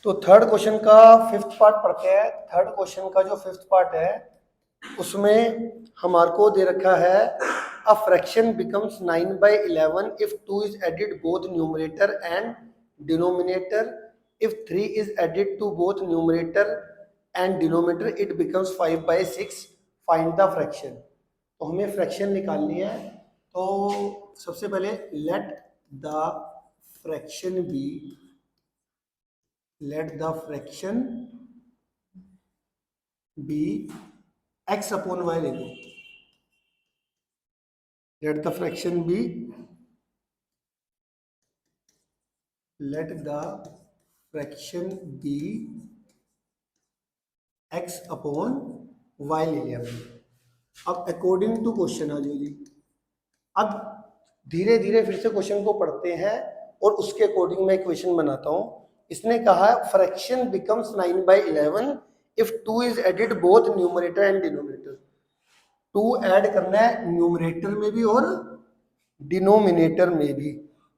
तो third question का fifth part पढ़ते हैं। थर्ड क्वेश्चन का जो फिफ्थ पार्ट है उसमें हमारे को दे रखा है a fraction becomes 9/11 if 2 is added both numerator and denominator. If 3 is added to both numerator and denominator it becomes 5/6। Find the fraction. तो हमें फ्रैक्शन निकालनी है। तो सबसे पहले let the fraction be, let the fraction be x upon y ले लो। let the fraction be let the fraction be x upon y ले लिया मैंने। अब अकॉर्डिंग टू क्वेश्चन आ जाओ जी। अब धीरे धीरे फिर से क्वेश्चन को पढ़ते हैं और उसके अकॉर्डिंग मैं इक्वेशन बनाता हूं। इसने कहा fraction becomes 9/11 if 2 is added both numerator and denominator. 2 add करना है न्यूमरेटर में भी और डिनोमिनेटर में भी।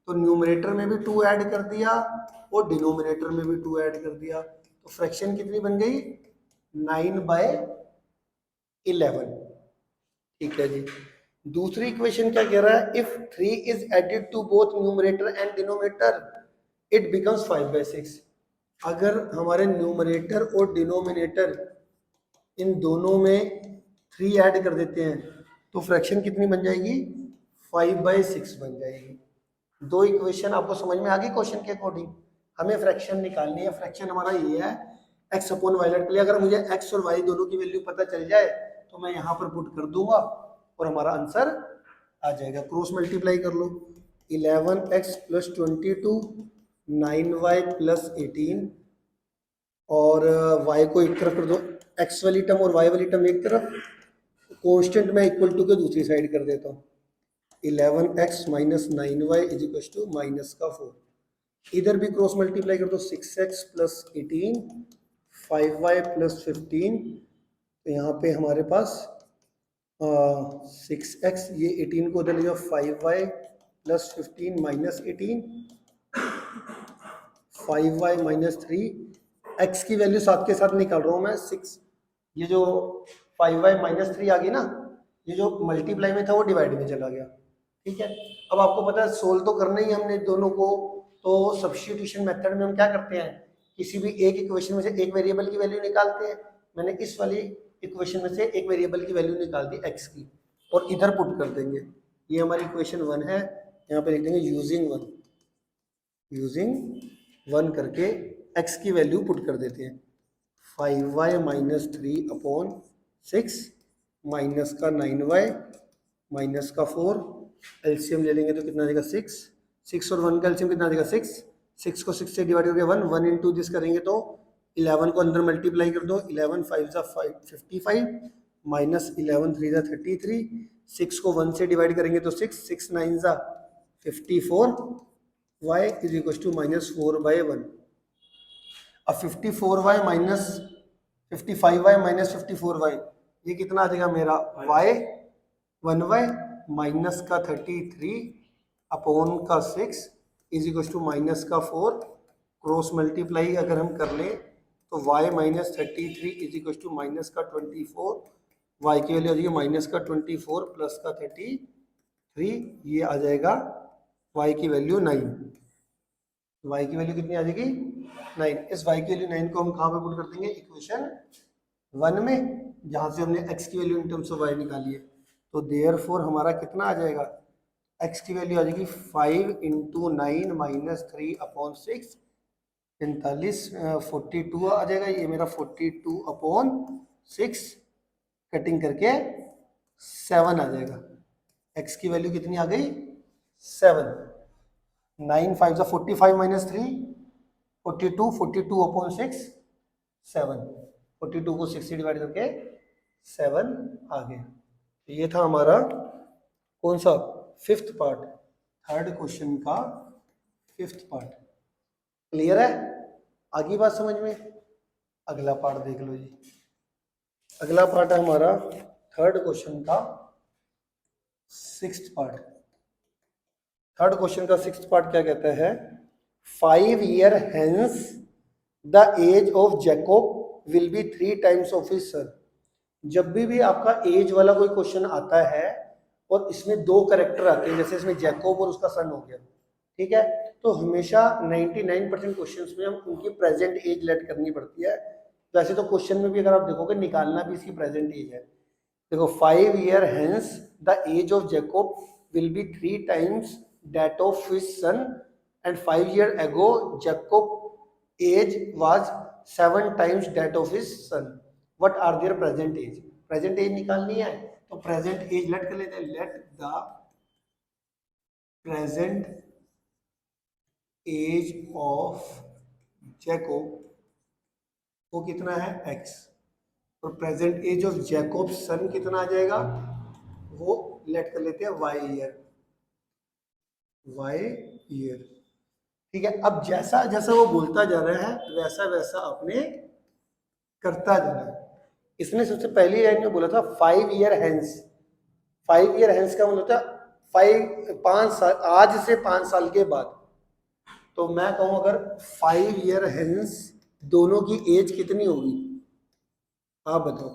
तो न्यूमरेटर में भी 2 ऐड कर दिया और डिनोमिनेटर में भी 2 ऐड कर दिया। तो फ्रैक्शन कितनी बन गई? 9/11। ठीक है जी। दूसरी इक्वेशन क्या कह रहा है? If 3 is added to both numerator and denominator it becomes 5/6। अगर हमारे न्यूमरेटर और डिनोमिनेटर इन दोनों में 3 ऐड कर देते हैं तो फ्रैक्शन कितनी बन जाएगी? 5/6 बन जाएगी। दो इक्वेशन आपको समझ में आ गई क्वेश्चन के अकॉर्डिंग। हमें फ्रैक्शन निकालनी है। फ्रैक्शन हमारा ये है x अपॉन वाई। लेट अगर मुझे x और y दोनों की वैल्यू पता चल जाए तो मैं यहाँ पर पुट कर दूंगा और हमारा आंसर आ जाएगा। क्रॉस मल्टीप्लाई कर लो। 11x + 22 9y + 18 और y को एक तरफ कर दो, x वाली टर्म और y वाली टर्म एक तरफ। कांस्टेंट में इक्वल टू के दूसरी साइड कर देता हूँ। 11x - 9y = -4। इधर भी क्रॉस मल्टीप्लाई कर दो। 6x + 18 5y + 15। तो यहाँ पे हमारे पास 6x, ये 18 को उधर ले जाओ, 5y + 15 - 18 5y - 3। x की वैल्यू साथ के साथ निकाल रहा हूँ मैं 6। ये जो 5y - 3 आ गई ना, ये जो मल्टीप्लाई में था वो डिवाइड में चला गया। ठीक है। अब आपको पता है सोल्व तो करना ही हमने दोनों को। तो सब्स्टिट्यूशन मेथड में हम क्या करते हैं? किसी भी एक इक्वेशन में से एक वेरिएबल की वैल्यू निकालते हैं। मैंने इस वाली इक्वेशन में से एक वेरिएबल की वैल्यू निकाल दी x की और इधर पुट कर देंगे। ये हमारी इक्वेशन 1 है। यहाँ पे लिख देंगे यूजिंग 1 करके x की वैल्यू पुट कर देते हैं। 5y - 3/6 माइनस का 9y माइनस का 4। एलसीएम ले लेंगे तो कितना देगा? 6। 6 और 1 का एलसीएम कितना देगा? 6। 6 को 6 से डिवाइड करके 1 इंटू दिस करेंगे तो 11 को अंदर मल्टीप्लाई कर दो। 11 5 55 माइनस 11 3 33। 6 को 1 से डिवाइड करेंगे तो 6 6 9 54। y = -4/1। अब 54y minus 55y minus 54y, ये कितना आ जाएगा मेरा? y 1y माइनस का 33 अपॉन का 6 = माइनस का 4। क्रॉस मल्टीप्लाई अगर हम कर लें तो y - 33 = माइनस का 24। y की वैल्यू आ जाएगी माइनस का 24 प्लस का 33। ये आ जाएगा y की वैल्यू 9। y की वैल्यू कितनी आ जाएगी? 9। इस y की वैल्यू 9 को हम कहाँ पे पुट कर देंगे? इक्वेशन 1 में, जहाँ से हमने x की value in terms of y निकाली है। तो देयरफॉर हमारा कितना आ जाएगा? x की वैल्यू आ जाएगी 5 × 9 - 3/6 45 42 आ जाएगा। ये मेरा 42/6 कटिंग करके 7 आ जाएगा। x की वैल्यू कितनी आ गई? 7। 9 5 45 - 3 42 42/6 7। 42 को 6 से डिवाइड करके 7 आ गया। तो ये था हमारा कौन सा? Fifth part. थर्ड क्वेश्चन का फिफ्थ पार्ट। क्लियर है? आगे बात समझ में? अगला पार्ट देख लो जी। अगला पार्ट है हमारा थर्ड क्वेश्चन का सिक्स्थ पार्ट। थर्ड क्वेश्चन का सिक्स्थ पार्ट क्या कहता है? 5 year hence the age of Jacob will be 3 times of his son. जब भी आपका एज वाला कोई क्वेश्चन आता है और इसमें दो करेक्टर आते हैं, जैसे इसमें जैकोब और उसका सन हो गया, ठीक है, तो हमेशा 99% क्वेश्चंस में हम उनकी प्रेजेंट एज लेट करनी पड़ती है। वैसे तो क्वेश्चन में भी अगर आप देखोगे निकालना भी इसकी प्रेजेंट एज है। देखो 5 year hence the age of Jacob will be 3 times that of his son and 5 year ago Jacob age was 7 times that of his son. What are their present age? Present age निकालनी है तो present age let कर लेते हैं। Let the present age of Jacob वो कितना है x, और present age of Jacob son कितना आ जाएगा, वो लेट कर लेते हैं y ईयर। y ईयर, ठीक है। अब जैसा जैसा वो बोलता जा रहा है वैसा वैसा आपने करता जाना है। इसने सबसे पहली लाइन में बोला था 5 ईयर हेंस। 5 ईयर हेंस का मतलब था 5 साल, आज से 5 साल के बाद। तो मैं कहूं अगर 5 ईयर हेंस दोनों की एज कितनी होगी, आप बताओ।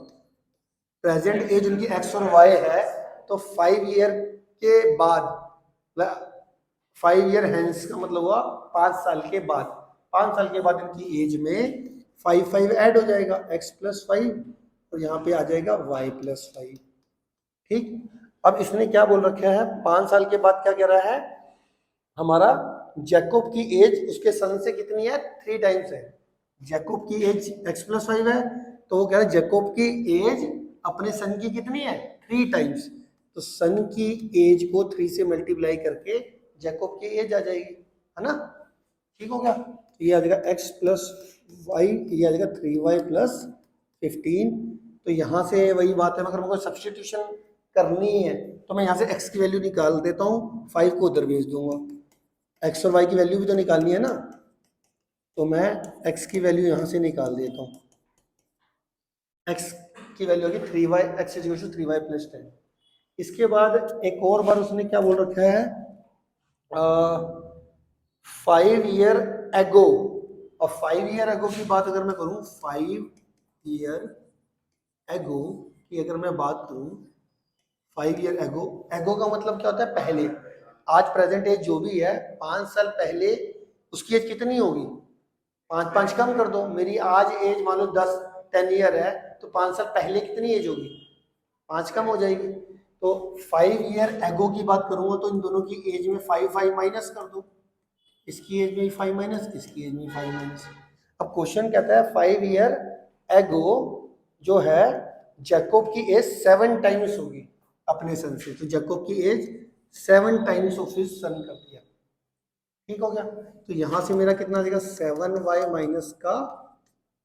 प्रेजेंट एज उनकी एक्स और वाई है, तो 5 ईयर के बाद, 5 ईयर हेंस का मतलब हुआ 5 साल के बाद। 5 साल के बाद इनकी एज में 5 ऐड हो जाएगा, x+5, और यहाँ पे आ जाएगा y+5। ठीक। अब इसने क्या बोल रखा है, 5 साल के बाद क्या कह रहा है, हमारा जैकोब की एज उसके सन से कितनी है, 3 टाइम्स है। जैकोब की एज x+5 है, तो वो कह रहा है जैकोब की एज अपने सन की कितनी है, 3 टाइम्स। तो सन की एज को 3 से मल्टीप्लाई करके जैकोब की एज आ जाएगी, है ना। ठीक हो गया। ये आ जाएगा x+y, ये आ जाएगा 3y+15। तो यहाँ से वही बात है, अगर मेरे को सब्सटीट्यूशन करनी है तो मैं यहाँ से x की वैल्यू निकाल देता हूँ, 5 को उधर भेज दूंगा। x और y की वैल्यू भी तो निकालनी है ना, तो मैं x की वैल्यू यहाँ से निकाल देता हूँ। x की वैल्यू होगी 3y, x इज 3y+10। इसके बाद एक और बार उसने क्या बोल रखा है, 5 ईयर एगो। और 5 ईयर एगो की बात अगर मैं करूँ, 5 ईयर एगो की अगर मैं बात करूँ, 5 ईयर एगो, एगो का मतलब क्या होता है, पहले। आज प्रेजेंट एज जो भी है, 5 साल पहले उसकी एज कितनी होगी, 5 5 कम कर दो, मेरी आज एज मान लो 10 ईयर है, तो 5 साल पहले कितनी एज होगी, 5 कम हो जाएगी। तो 5 ईयर एगो की बात करूंगा तो इन दोनों की एज में 5 माइनस कर दो, इसकी एज में 5 माइनस, इसकी एज में 5 माइनस। अब क्वेश्चन कहता है 5 ईयर एगो जो है जैकोब की एज 7 टाइम्स होगी अपने सन से, तो जैकोब की age 7 times of his son कर दिया। ठीक हो गया। तो यहां से मेरा कितना आ जाएगा, 7y माइनस का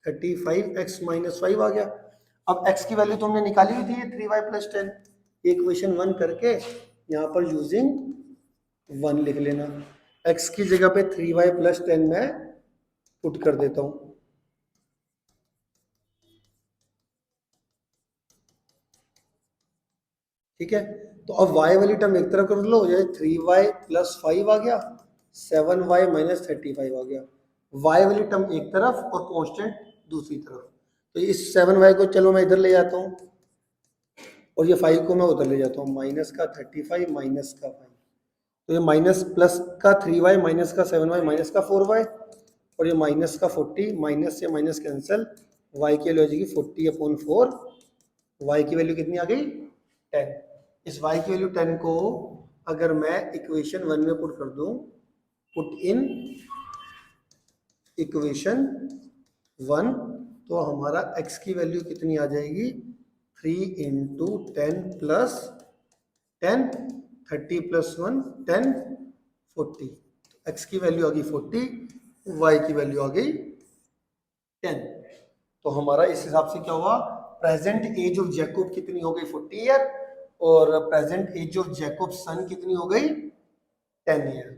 35, x-5 आ गया। अब x की वैल्यू तो हमने निकाली हुई थी, 3y+10। इक्वेशन 1 करके यहाँ पर यूजिंग 1 लिख लेना, x की जगह पे 3y+10 मैं पुट कर देता हूँ। ठीक है। तो अब y वाली टर्म एक तरफ कर लो, हो जाए 3y+5 आ गया, 7y माइनस 35 आ गया। y वाली टर्म एक तरफ और कांस्टेंट दूसरी तरफ। तो इस 7y को चलो मैं इधर ले जाता हूँ, और ये 5 को मैं उधर ले जाता हूँ, माइनस का 35 माइनस का 5। तो ये माइनस प्लस का 3y माइनस का 7y माइनस का 4y, और ये माइनस का 40, माइनस से माइनस कैंसिल, y की वैल्यू आ जाएगी 40/4। y की वैल्यू कितनी आ गई, 10। इस y की वैल्यू 10 को अगर मैं इक्वेशन 1 में पुट कर दूं, पुट इन इक्वेशन 1, तो हमारा x की वैल्यू कितनी आ जाएगी, 3 इंटू 10 प्लस 10, 30 प्लस 1 10, 40। x की वैल्यू आ गई 40, y की वैल्यू आ गई 10। तो हमारा इस हिसाब से क्या हुआ, प्रेजेंट एज ऑफ जैकोब कितनी हो गई, 40 ईयर, और प्रेजेंट एज ऑफ जैकोब सन कितनी हो गई, 10 ईयर।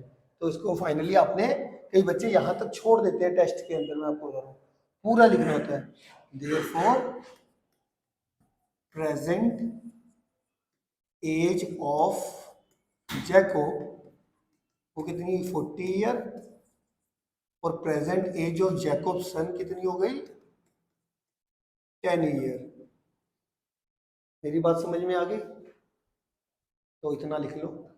तो इसको फाइनली आपने, कई बच्चे यहाँ तक छोड़ देते हैं टेस्ट के अंदर, मैं आपको बता रहा हूँ पूरा लिखना होता है। Therefore present age of Jacob वो कितनी, 40 ईयर, और present age of Jacob son कितनी हो गई? 10 ईयर। मेरी बात समझ में आ गई? तो इतना लिख लो।